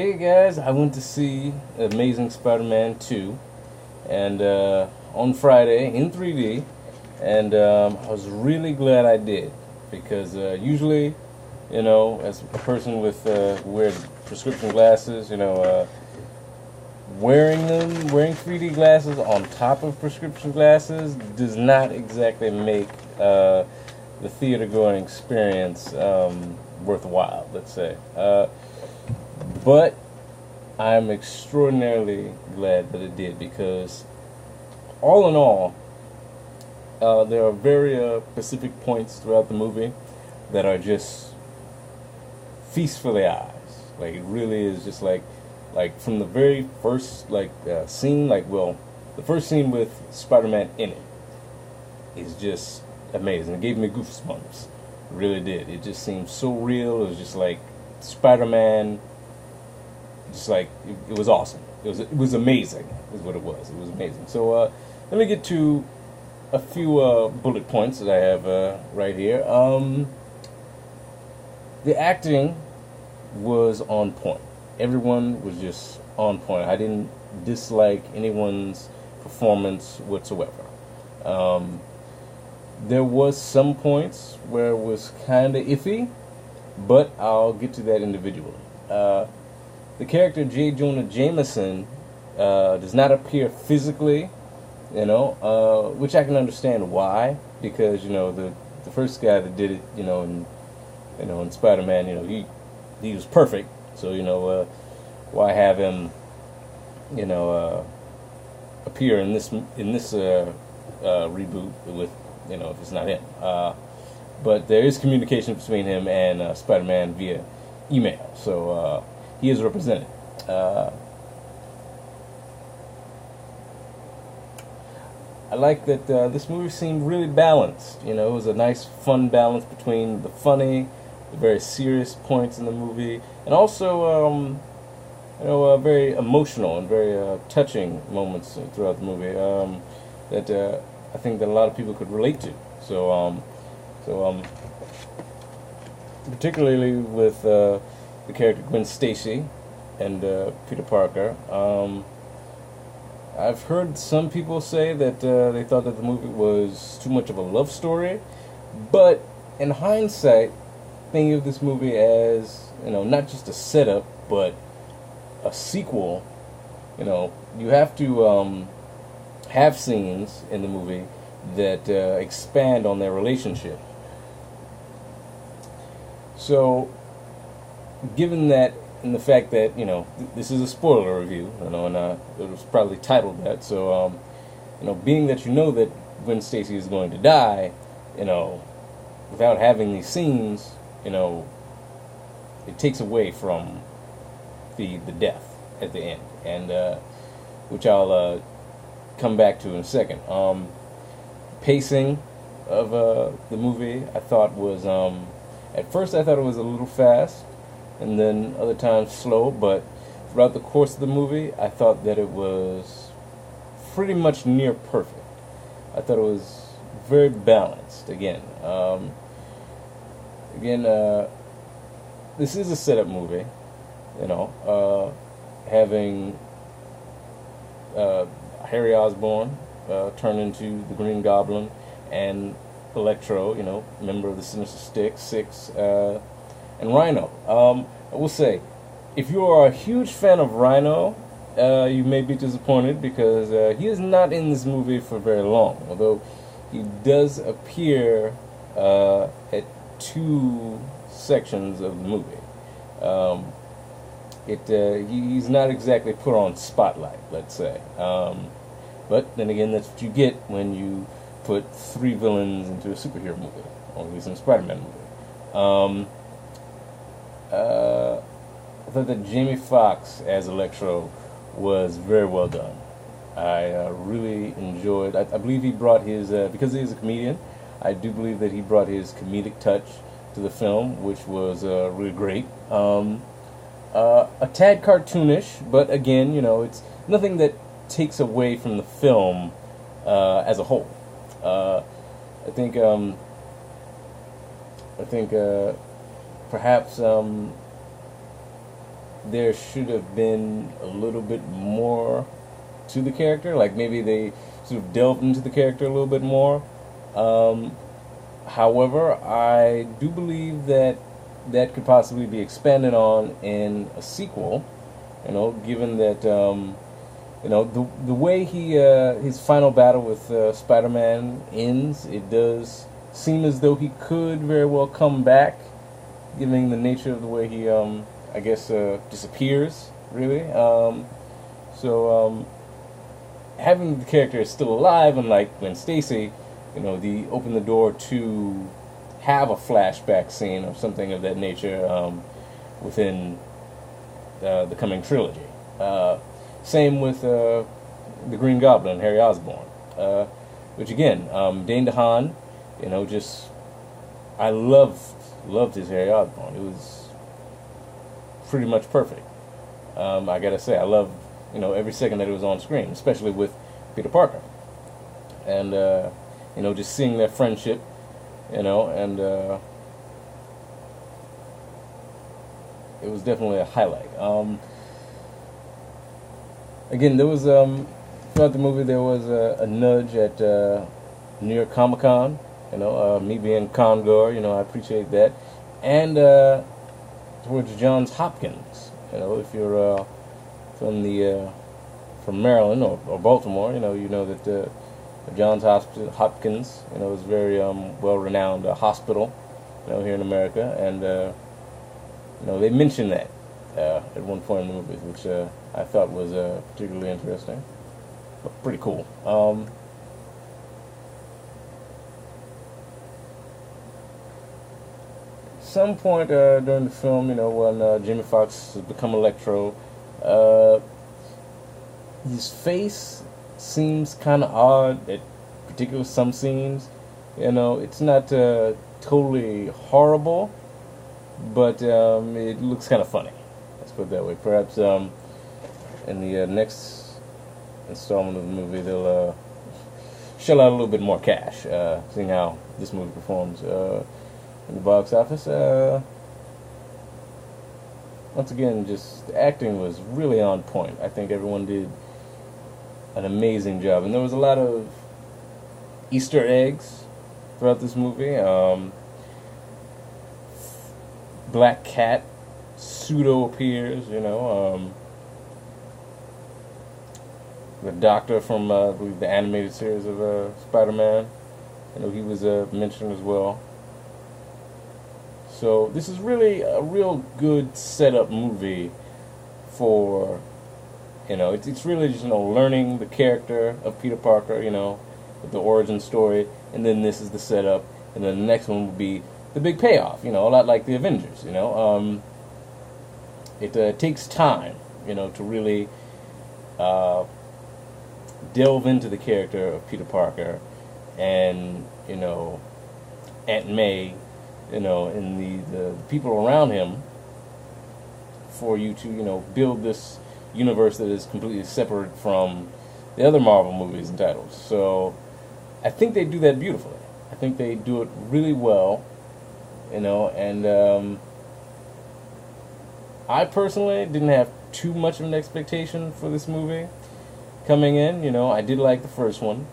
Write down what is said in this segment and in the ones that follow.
Hey guys, I went to see Amazing Spider-Man 2 and on Friday in 3D, and I was really glad I did because usually, as a person with wears prescription glasses, wearing 3D glasses on top of prescription glasses does not exactly make the theater going experience worthwhile, let's say. But I'm extraordinarily glad that it did because, all in all, there are very specific points throughout the movie that are just feast for the eyes. Like, it really is just like from the very first scene. The first scene with Spider-Man in it is just amazing. It gave me goosebumps. It really did. It just seemed so real. It was just like Spider-Man. Just like it was awesome. It was amazing. Is what it was. It was amazing. So let me get to a few bullet points that I have right here. The acting was on point. Everyone was just on point. I didn't dislike anyone's performance whatsoever. There was some points where it was kind of iffy, but I'll get to that individually. The character J. Jonah Jameson does not appear physically, which I can understand why, because the first guy that did it, in Spider-Man, he was perfect. So why have him, appear in this reboot with if it's not him. But there is communication between him and Spider-Man via email, so he is represented. I like that this movie seemed really balanced. It was a nice, fun balance between the funny, the very serious points in the movie, and also, very emotional and very touching moments throughout the movie that I think that a lot of people could relate to. So particularly with the character Gwen Stacy and Peter Parker. I've heard some people say that they thought that the movie was too much of a love story, but in hindsight, thinking of this movie as not just a setup but a sequel, you have to have scenes in the movie that expand on their relationship. So, given that, and the fact that this is a spoiler review, and it was probably titled that, so being that that Gwen Stacy is going to die, without having these scenes, it takes away from the death at the end, and which I'll come back to in a second. Pacing of the movie, I thought was at first I thought it was a little fast, and then other times slow, but throughout the course of the movie, I thought that it was pretty much near perfect. I thought it was very balanced. Again, this is a setup movie, having Harry Osborn turn into the Green Goblin, and Electro, member of the Sinister Six, and Rhino. I will say, if you are a huge fan of Rhino, you may be disappointed because he is not in this movie for very long, although he does appear at two sections of the movie. He's not exactly put on spotlight, let's say. But then again, that's what you get when you put three villains into a superhero movie, or at least in a Spider-Man movie. I thought that Jamie Foxx as Electro was very well done. I really enjoyed. I believe he brought his because he's a comedian. I do believe that he brought his comedic touch to the film, which was really great. A tad cartoonish, but again, it's nothing that takes away from the film as a whole. I think perhaps there should have been a little bit more to the character. Like maybe they sort of delved into the character a little bit more. Um, However, I do believe that that could possibly be expanded on in a sequel. Given that the way he his final battle with Spider-Man ends, it does seem as though he could very well come back, given the nature of the way he I guess disappears really. So having the character still alive, unlike Gwen Stacy, the open the door to have a flashback scene or something of that nature within the coming trilogy. Same with the Green Goblin, Harry Osborn, which again, Dane DeHaan, just I loved his Harry Osborn. It was pretty much perfect. I gotta say, I loved every second that it was on screen, especially with Peter Parker, and just seeing their friendship, and it was definitely a highlight. Again, there was throughout the movie there was a nudge at New York Comic Con. Me being con-goer, I appreciate that, and towards Johns Hopkins. If you're from Maryland or Baltimore, you know that Johns Hopkins, is a very well-renowned hospital, here in America, and they mentioned that at one point in the movie, which I thought was particularly interesting, but pretty cool. Some point during the film, when Jamie Foxx has become Electro, his face seems kind of odd at particular some scenes. It's not totally horrible, but it looks kind of funny. Let's put it that way. Perhaps in the next installment of the movie, they'll shell out a little bit more cash, seeing how this movie performs in the box office. Once again, just the acting was really on point. I think everyone did an amazing job, and there was a lot of Easter eggs throughout this movie. Black Cat pseudo appears, the Doctor from I believe the animated series of Spider-Man. He was mentioned as well. So this is really a real good setup movie for, it's really just, learning the character of Peter Parker, with the origin story, and then this is the setup, and then the next one will be the big payoff, a lot like the Avengers, It takes time, to really delve into the character of Peter Parker and, Aunt May, and the people around him, for you to, build this universe that is completely separate from the other Marvel movies and titles. So I think they do that beautifully. I think they do it really well, and I personally didn't have too much of an expectation for this movie coming in. I did like the first one,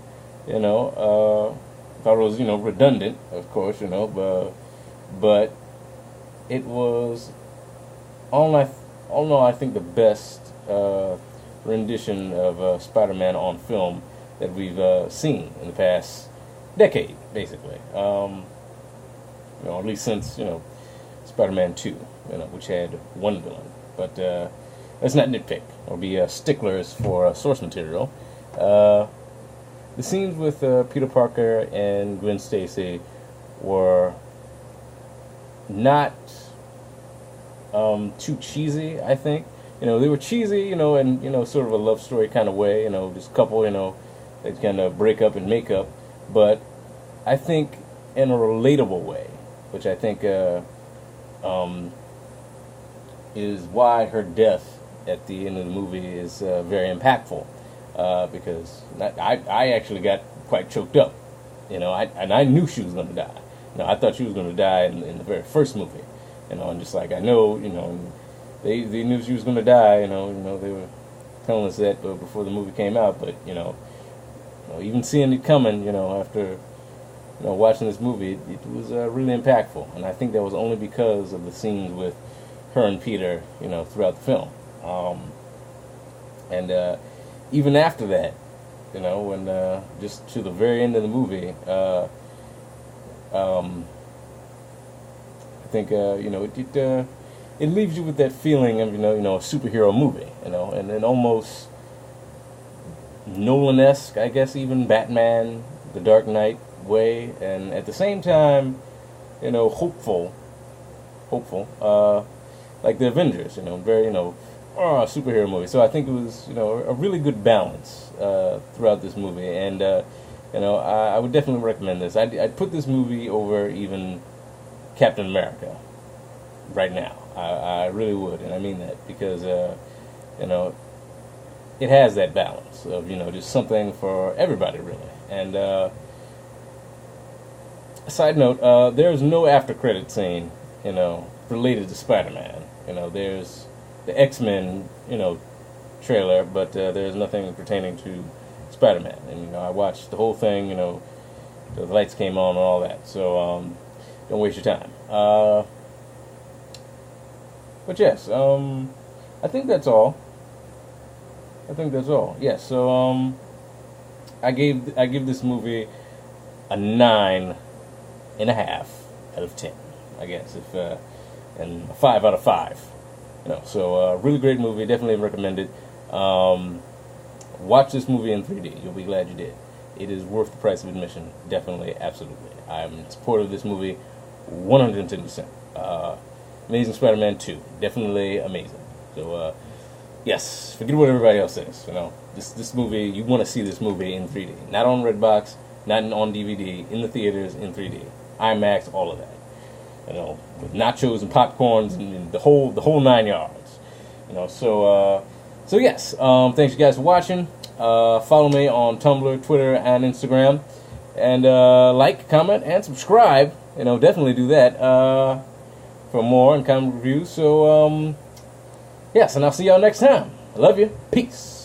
thought it was, redundant, of course, but it was, all in all, I think the best rendition of Spider-Man on film that we've seen in the past decade, basically. At least since, Spider-Man 2, which had one villain. But let's not nitpick or be sticklers for source material. The scenes with Peter Parker and Gwen Stacy were not too cheesy, I think. They were cheesy, and, sort of a love story kind of way, this couple, that kind of break up and make up. But I think in a relatable way, which I think is why her death at the end of the movie is very impactful, because I actually got quite choked up, and I knew she was going to die. I thought she was going to die in the very first movie, and just like I know, they knew she was going to die. They were telling us that before the movie came out. But even seeing it coming, after watching this movie, it was really impactful. And I think that was only because of the scenes with her and Peter, throughout the film. And even after that, when just to the very end of the movie, I think it leaves you with that feeling of a superhero movie, and then almost Nolan-esque, I guess, even Batman, The Dark Knight way, and at the same time, hopeful, like the Avengers, very superhero movie. So I think it was a really good balance throughout this movie, and I would definitely recommend this. I'd put this movie over even Captain America right now. I really would, and I mean that because it has that balance of just something for everybody really. And side note, there's no after credit scene related to Spider-Man. There's the X-Men trailer, but there's nothing pertaining to Spider-Man. And I watched the whole thing. The lights came on and all that. So don't waste your time. But yes, I think that's all. Yes. So I give this movie a 9.5 out of 10. I guess and a 5 out of 5. So really great movie. Definitely recommend it. Watch this movie in 3D. You'll be glad you did. It is worth the price of admission. Definitely, absolutely. I'm in support of this movie 110%. Amazing Spider-Man 2. Definitely amazing. So, yes, forget what everybody else says. This movie, you want to see this movie in 3D. Not on Redbox, not on DVD, in the theaters in 3D. IMAX, all of that. With nachos and popcorns and the whole 9 yards. So yes, thanks you guys for watching. Follow me on Tumblr, Twitter, and Instagram. And like, comment, and subscribe. Definitely do that for more and comment reviews. So, yes, and I'll see y'all next time. I love you. Peace.